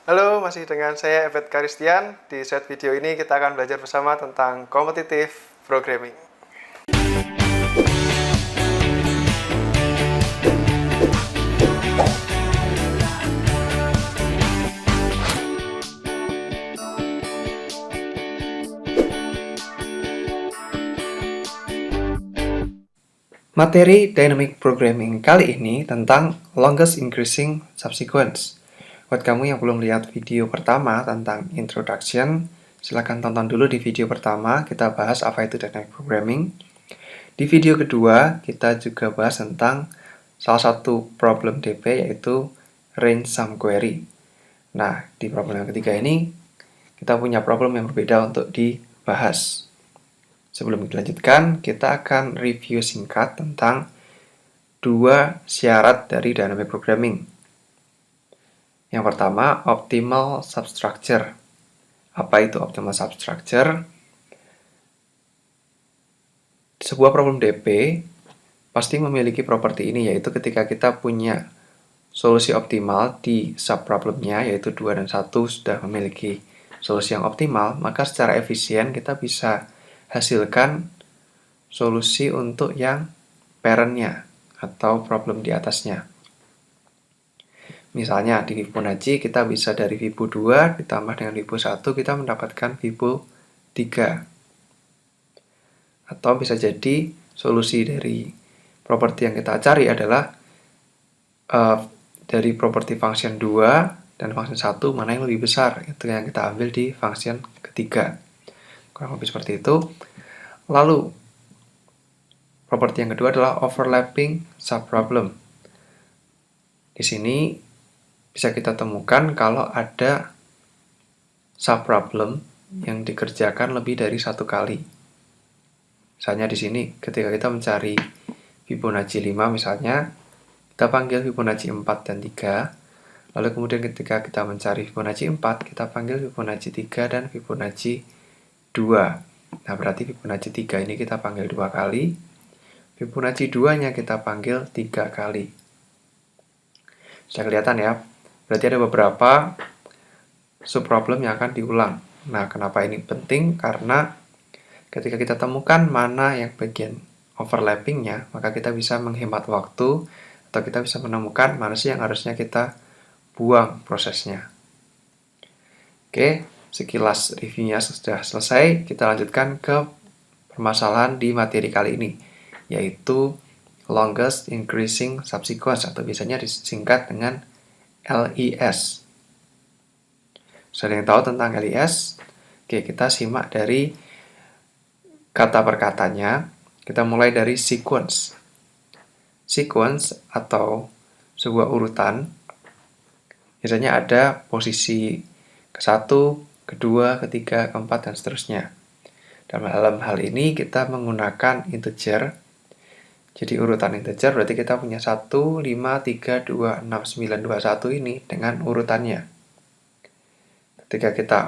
Halo, masih dengan saya Evet Karistian. Di set video ini kita akan belajar bersama tentang competitive programming. Materi Dynamic Programming kali ini tentang Longest Increasing Subsequence. Buat kamu yang belum lihat video pertama tentang Introduction, silahkan tonton dulu di video pertama, kita bahas apa itu Dynamic Programming. Di video kedua, kita juga bahas tentang salah satu problem DP yaitu Range Sum Query. Nah, di problem yang ketiga ini, kita punya problem yang berbeda untuk dibahas. Sebelum dilanjutkan, kita akan review singkat tentang dua syarat dari dynamic programming. Yang pertama, optimal substructure. Apa itu optimal substructure? Sebuah problem DP pasti memiliki properti ini, yaitu ketika kita punya solusi optimal di subproblemnya, yaitu 2 dan 1 sudah memiliki solusi yang optimal, maka secara efisien kita bisa hasilkan solusi untuk yang parent-nya atau problem di atasnya. Misalnya di Fibonacci kita bisa dari Fibo 2 ditambah dengan Fibo 1 kita mendapatkan Fibo 3. Atau bisa jadi solusi dari properti yang kita cari adalah dari properti function 2 dan function 1 mana yang lebih besar, itu yang kita ambil di function ketiga. Kurang lebih seperti itu. Lalu properti yang kedua adalah overlapping subproblem. Di sini bisa kita temukan kalau ada subproblem yang dikerjakan lebih dari satu kali. Misalnya di sini ketika kita mencari Fibonacci 5 misalnya, kita panggil Fibonacci 4 dan 3. Lalu kemudian ketika kita mencari Fibonacci 4, kita panggil Fibonacci 3 dan Fibonacci 2. Nah, berarti Fibonacci 3 ini kita panggil 2 kali. Fibonacci 2-nya kita panggil 3 kali. Sudah kelihatan ya? Berarti ada beberapa subproblem yang akan diulang. Nah, kenapa ini penting? Karena ketika kita temukan mana yang bagian overlapping-nya, maka kita bisa menghemat waktu atau kita bisa menemukan mana sih yang harusnya kita buang prosesnya. Oke, sekilas reviewnya sudah selesai. Kita lanjutkan ke permasalahan di materi kali ini, yaitu longest increasing subsequence atau biasanya disingkat dengan LIS. Sudah ada yang tahu tentang LIS? Oke, kita simak dari kata per katanya. Kita mulai dari sequence. Sequence atau sebuah urutan biasanya ada posisi ke-1, kedua, ketiga, keempat, dan seterusnya. Dalam hal ini kita menggunakan integer. Jadi urutan integer berarti kita punya 1, 5, 3, 2, 6, 9, 2, 1 ini dengan urutannya. Ketika kita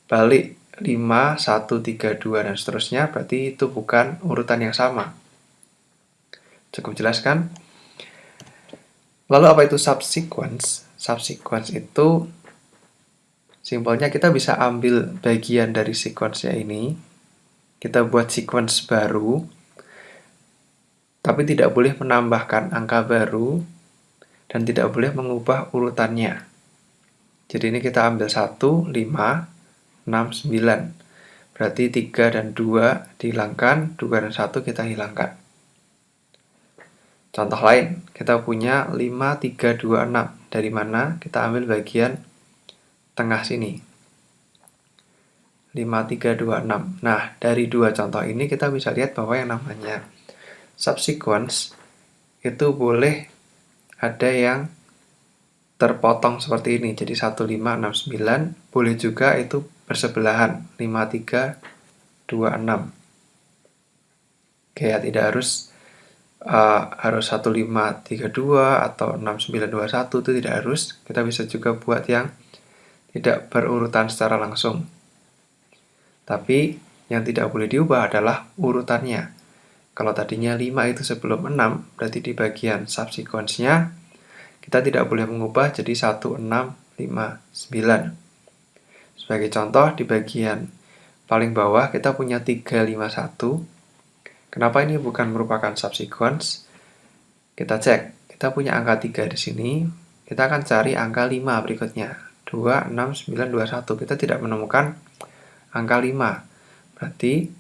balik 5, 1, 3, 2, dan seterusnya, berarti itu bukan urutan yang sama. Cukup jelas kan? Lalu apa itu subsequence? Subsequence itu simpelnya kita bisa ambil bagian dari sequence-nya ini, kita buat sequence baru, tapi tidak boleh menambahkan angka baru, dan tidak boleh mengubah urutannya. Jadi ini kita ambil 1, 5, 6, 9. Berarti 3 dan 2 dihilangkan, 2 dan 1 kita hilangkan. Contoh lain, kita punya 5, 3, 2, 6. Dari mana? Kita ambil bagian tengah sini. 5, 3, 2, 6. Nah, dari dua contoh ini kita bisa lihat bahwa yang namanya subsequence itu boleh ada yang terpotong seperti ini. Jadi 1, 5, 6, 9. Boleh juga itu bersebelahan. 5, 3, 2, 6. Oke, ya, tidak harus 1, 5, 3, 2 atau 6, 9, 2, 1. Itu tidak harus. Kita bisa juga buat yang tidak berurutan secara langsung. Tapi yang tidak boleh diubah adalah urutannya. Kalau tadinya 5 itu sebelum 6, berarti di bagian subsequence-nya kita tidak boleh mengubah jadi 1, 6, 59. Sebagai contoh, di bagian paling bawah kita punya 351. Kenapa ini bukan merupakan subsequence? Kita cek, kita punya angka 3 di sini, kita akan cari angka 5 berikutnya. 2, 6, 9, 21. Kita tidak menemukan angka 5. Berarti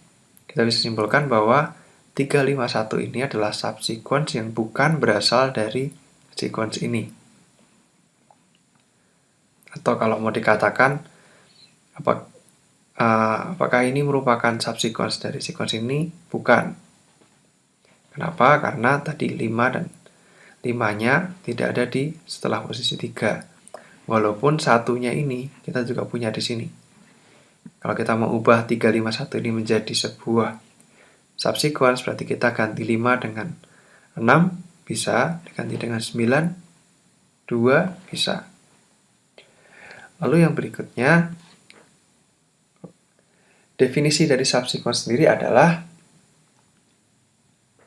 kita bisa simpulkan bahwa 351 ini adalah subsequence yang bukan berasal dari sequence ini. Atau kalau mau dikatakan, apakah ini merupakan subsequence dari sequence ini? Bukan. Kenapa? Karena tadi 5 dan 5-nya tidak ada di setelah posisi 3. Walaupun satunya ini kita juga punya di sini. Kalau kita mau ubah 351 ini menjadi sebuah subsequence, berarti kita ganti 5 dengan 6, bisa. Diganti dengan 9, 2, bisa. Lalu yang berikutnya, definisi dari subsequence sendiri adalah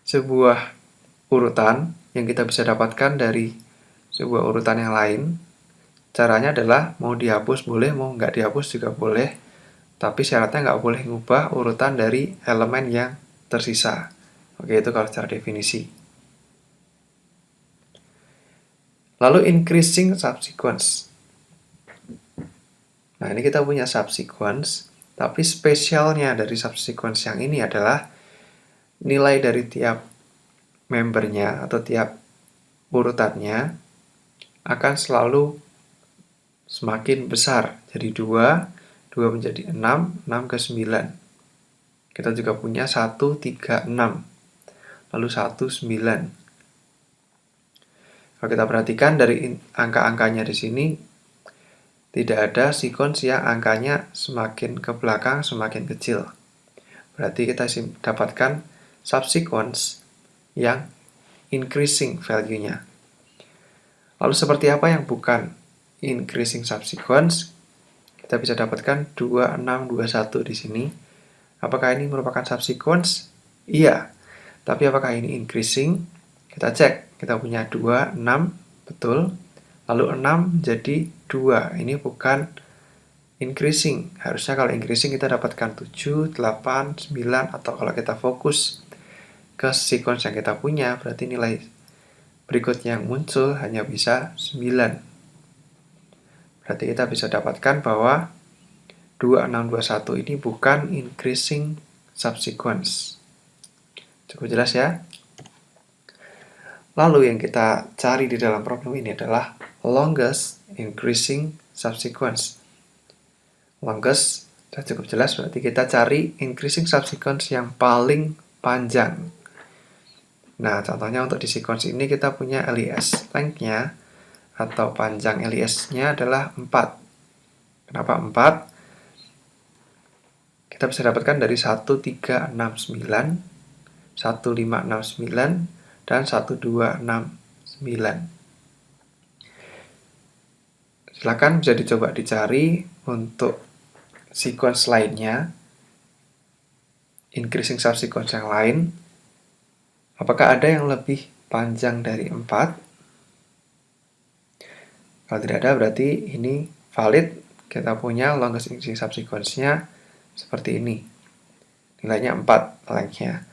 sebuah urutan yang kita bisa dapatkan dari sebuah urutan yang lain. Caranya adalah mau dihapus boleh, mau nggak dihapus juga boleh. Tapi syaratnya nggak boleh ngubah urutan dari elemen yang tersisa. Oke, itu kalau secara definisi. Lalu increasing subsequence. Nah, ini kita punya subsequence, tapi spesialnya dari subsequence yang ini adalah nilai dari tiap membernya atau tiap urutannya akan selalu semakin besar. Jadi 2 menjadi 6, 6 ke 9. Kita juga punya 1, 3, 6. Lalu 1, 9. Kalau kita perhatikan dari angka-angkanya di sini, tidak ada sequence yang angkanya semakin ke belakang semakin kecil. Berarti kita dapatkan subsequence yang increasing value-nya. Lalu seperti apa yang bukan increasing subsequence? Kita bisa dapatkan 2, 6, 21 di sini. Apakah ini merupakan subsequence? Iya. Tapi apakah ini increasing? Kita cek. Kita punya 2, 6, betul. Lalu 6 jadi 2. Ini bukan increasing. Harusnya kalau increasing kita dapatkan 7, 8, 9, atau kalau kita fokus ke sequence yang kita punya, berarti nilai berikutnya yang muncul hanya bisa 9. Berarti kita bisa dapatkan bahwa 2621 ini bukan increasing subsequence. Cukup jelas ya? Lalu yang kita cari di dalam problem ini adalah longest increasing subsequence. Longest sudah cukup jelas, berarti kita cari increasing subsequence yang paling panjang. Nah, contohnya untuk di sequence ini kita punya LES. Length-nya atau panjang LES-nya adalah 4. Kenapa 4? Kita bisa dapatkan dari 1369, 1569, dan 1269. Silakan bisa dicoba dicari untuk sequence lainnya, increasing subsequence yang lain. Apakah ada yang lebih panjang dari 4? Kalau tidak ada, berarti ini valid. Kita punya longest increasing subsequence-nya seperti ini. Nilainya 4 length-nya.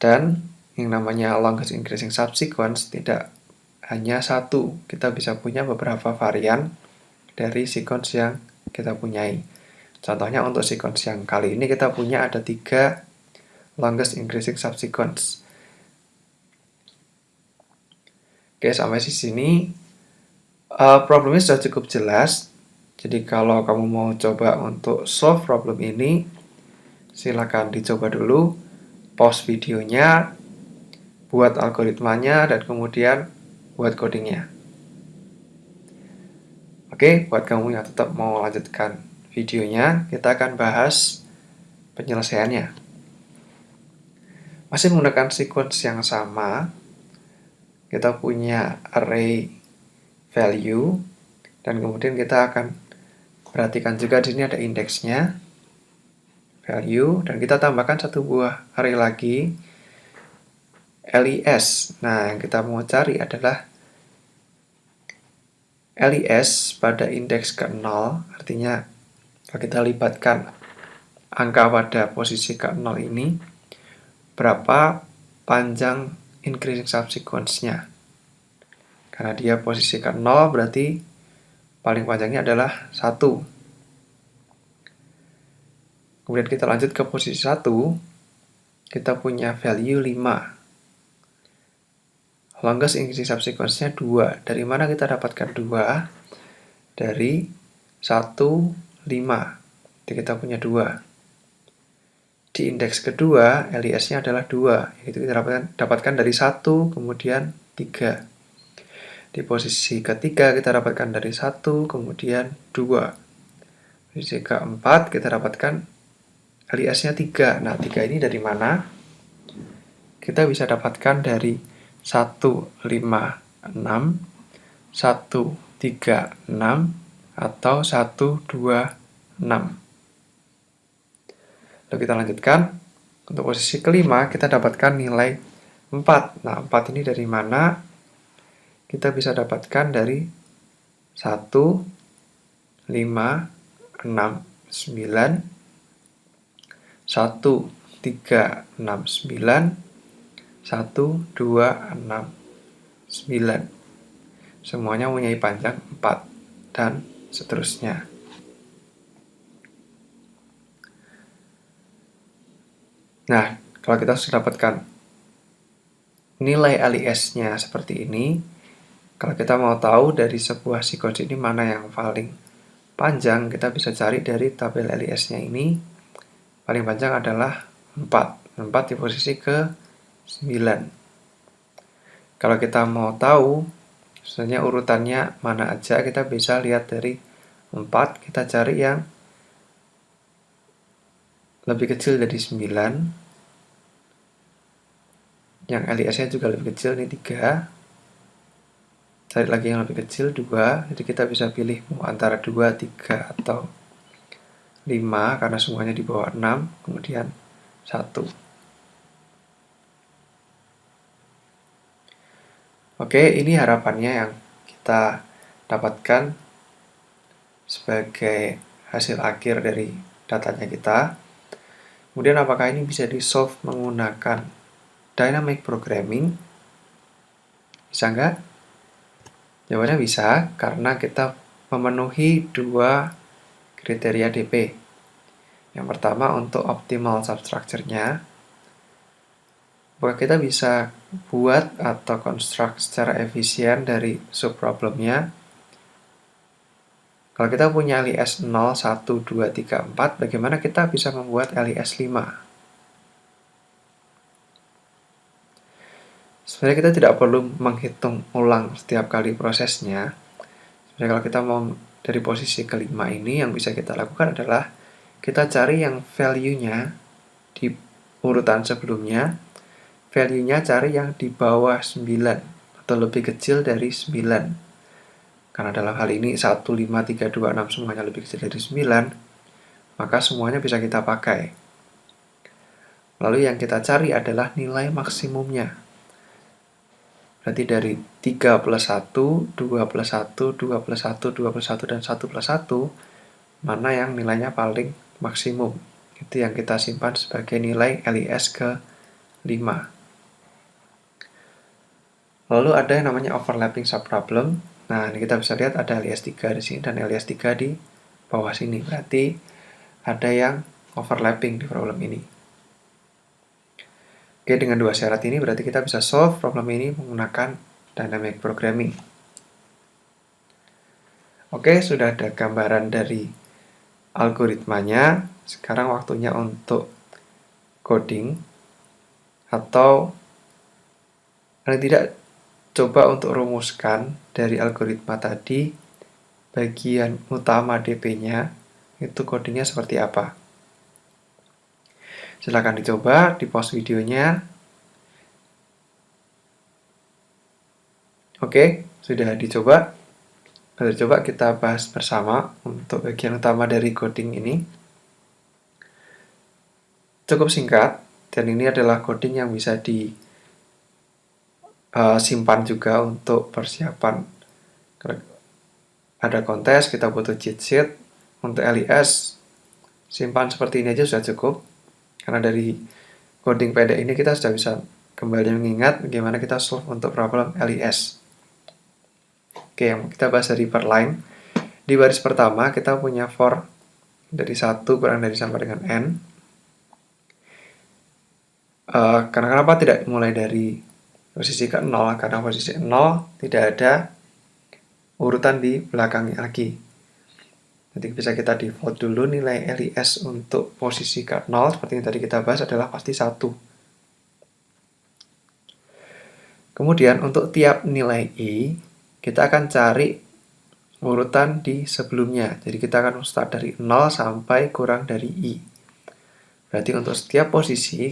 Dan yang namanya longest increasing subsequence tidak hanya satu. Kita bisa punya beberapa varian dari sequence yang kita punyai. Contohnya untuk sequence yang kali ini kita punya ada 3 longest increasing subsequence. Oke, sampai di sini problemnya sudah cukup jelas. Jadi kalau kamu mau coba untuk solve problem ini, silakan dicoba dulu, pause videonya, buat algoritmanya, dan kemudian buat codingnya. Oke, buat kamu yang tetap mau lanjutkan videonya, kita akan bahas penyelesaiannya. Masih menggunakan sequence yang sama, kita punya array value, dan kemudian kita akan perhatikan juga di sini ada indeksnya, value, dan kita tambahkan satu buah array lagi, LES. Nah, yang kita mau cari adalah LIS pada indeks ke-0, artinya kalau kita libatkan angka pada posisi ke-0 ini, berapa panjang increasing subsequence-nya. Karena dia posisi ke-0, berarti paling panjangnya adalah 1. Kemudian kita lanjut ke posisi 1, kita punya value 5. Longest increasing subsequence-nya 2. Dari mana kita dapatkan 2? Dari 1, 5. Jadi kita punya 2. Di indeks kedua, LIS-nya adalah 2. Yaitu kita dapatkan dari 1, kemudian 3. Di posisi ketiga, kita dapatkan dari 1, kemudian 2. Posisi keempat, kita dapatkan LIS-nya 3. Nah, 3 ini dari mana? Kita bisa dapatkan dari 1, 5, 6, 1, 3, 6, atau 1, 2, 6. Lalu kita lanjutkan. Untuk posisi kelima, kita dapatkan nilai 4. Nah, 4 ini dari mana? Kita bisa dapatkan dari 1, 5, 6, 9, 1, 3, 6, 9, 1, 2, 6, 9. Semuanya mempunyai panjang 4, dan seterusnya. Nah, kalau kita sudah dapatkan nilai LIS-nya seperti ini, kalau kita mau tahu dari sebuah sequence ini mana yang paling panjang, kita bisa cari dari tabel LIS-nya ini. Paling panjang adalah 4. 4 di posisi ke-9. Kalau kita mau tahu sebenarnya urutannya mana aja, kita bisa lihat dari 4, kita cari yang lebih kecil dari 9, yang LIS-nya juga lebih kecil, ini 3. Cari lagi yang lebih kecil, 2. Jadi kita bisa pilih mau antara 2, 3, atau 5, karena semuanya di bawah 6, kemudian 1. Oke, ini harapannya yang kita dapatkan sebagai hasil akhir dari datanya kita. Kemudian apakah ini bisa di-solve menggunakan dynamic programming? Bisa nggak? Jawabannya bisa, karena kita memenuhi 2 kriteria DP. Yang pertama untuk optimal substructure-nya, bahwa kita bisa buat atau construct secara efisien dari subproblemnya. Kalau kita punya LIS 0, 1, 2, 3, 4, bagaimana kita bisa membuat LIS 5? Sebenarnya kita tidak perlu menghitung ulang setiap kali prosesnya. Sebenarnya kalau kita mau dari posisi kelima ini, yang bisa kita lakukan adalah kita cari yang value-nya di urutan sebelumnya, value-nya cari yang di bawah 9 atau lebih kecil dari 9. Karena dalam hal ini 1, 5, 3, 2, 6 semuanya lebih kecil dari 9, maka semuanya bisa kita pakai. Lalu yang kita cari adalah nilai maksimumnya. Berarti dari 3 plus 1, 2 plus 1, 2 plus 1, 2 plus 1, dan 1 plus 1, mana yang nilainya paling maksimum. Itu yang kita simpan sebagai nilai LIS ke-5. Lalu ada yang namanya overlapping subproblem. Nah, ini kita bisa lihat ada LIS 3 di sini dan LIS 3 di bawah sini. Berarti ada yang overlapping di problem ini. Oke, dengan 2 syarat ini berarti kita bisa solve problem ini menggunakan dynamic programming. Oke, sudah ada gambaran dari algoritmanya. Sekarang waktunya untuk coding, atau paling tidak coba untuk rumuskan dari algoritma tadi bagian utama DP-nya itu codingnya seperti apa. Silahkan dicoba, di pause videonya. Oke, sudah dicoba. Lalu coba kita bahas bersama untuk bagian utama dari coding ini. Cukup singkat, dan ini adalah coding yang bisa disimpan juga untuk persiapan ada kontes, kita butuh cheat sheet. Untuk LIS, simpan seperti ini aja sudah cukup. Karena dari coding pendek ini kita sudah bisa kembali mengingat bagaimana kita solve untuk problem LIS. Oke, kita bahas dari per line. Di baris pertama kita punya for dari 1 kurang dari sampai dengan n. Karena kenapa tidak mulai dari posisi ke 0? Karena posisi 0 tidak ada urutan di belakangnya lagi. Nanti bisa kita default dulu nilai LIS untuk posisi ke 0, seperti yang tadi kita bahas adalah pasti 1. Kemudian untuk tiap nilai i, kita akan cari urutan di sebelumnya. Jadi kita akan start dari 0 sampai kurang dari i. Berarti untuk setiap posisi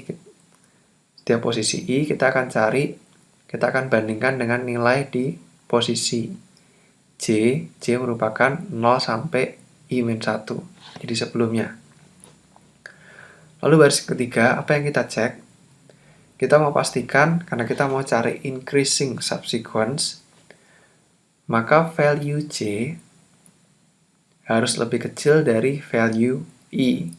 i kita akan bandingkan dengan nilai di posisi j. J merupakan 0 sampai i-1. Jadi sebelumnya. Lalu baris ketiga, apa yang kita cek? Kita mau pastikan, karena kita mau cari increasing subsequence, maka value j harus lebih kecil dari value i.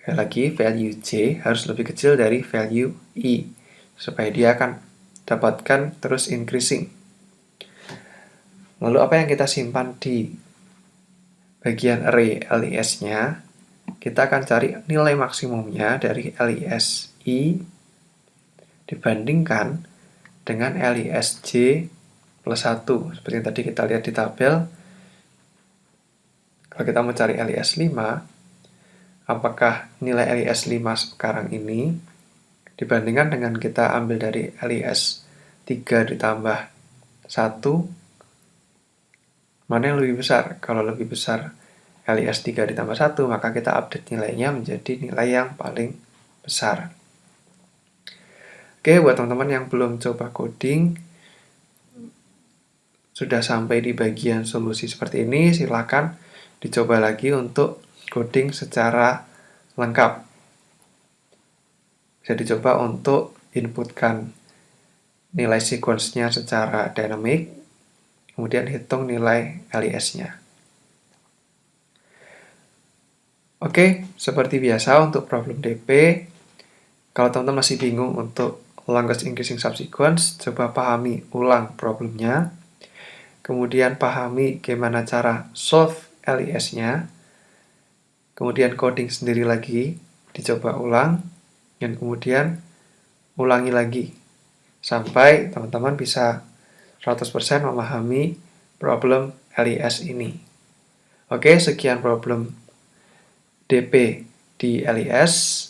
Sekali lagi, value j harus lebih kecil dari value i, supaya dia akan dapatkan terus increasing. Lalu apa yang kita simpan di bagian array LIS-nya? Kita akan cari nilai maksimumnya dari LIS i dibandingkan dengan LIS j plus 1. Seperti yang tadi kita lihat di tabel. Kalau kita mau cari LIS 5, apakah nilai LIS 5 sekarang ini dibandingkan dengan kita ambil dari LIS 3 ditambah 1, mana yang lebih besar? Kalau lebih besar LIS 3 ditambah 1, maka kita update nilainya menjadi nilai yang paling besar. Oke, buat teman-teman yang belum coba coding, sudah sampai di bagian solusi seperti ini, silakan dicoba lagi untuk coding secara lengkap. Bisa dicoba untuk inputkan nilai sequence-nya secara dynamic, kemudian hitung nilai LIS-nya. Oke, seperti biasa untuk problem DP, kalau teman-teman masih bingung untuk longest increasing subsequence, coba pahami ulang problemnya, kemudian pahami gimana cara solve LIS-nya, kemudian coding sendiri lagi, dicoba ulang, dan kemudian ulangi lagi, sampai teman-teman bisa 100% memahami problem LIS ini. Oke, sekian problem DP di LIS.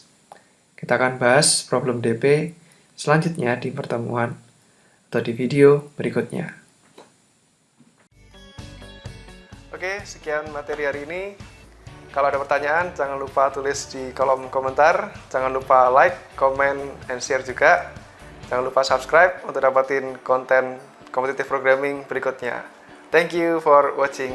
Kita akan bahas problem DP selanjutnya di pertemuan atau di video berikutnya. Oke, sekian materi hari ini. Kalau ada pertanyaan, jangan lupa tulis di kolom komentar. Jangan lupa like, comment, and share juga. Jangan lupa subscribe untuk dapatin konten competitive programming berikutnya. Thank you for watching.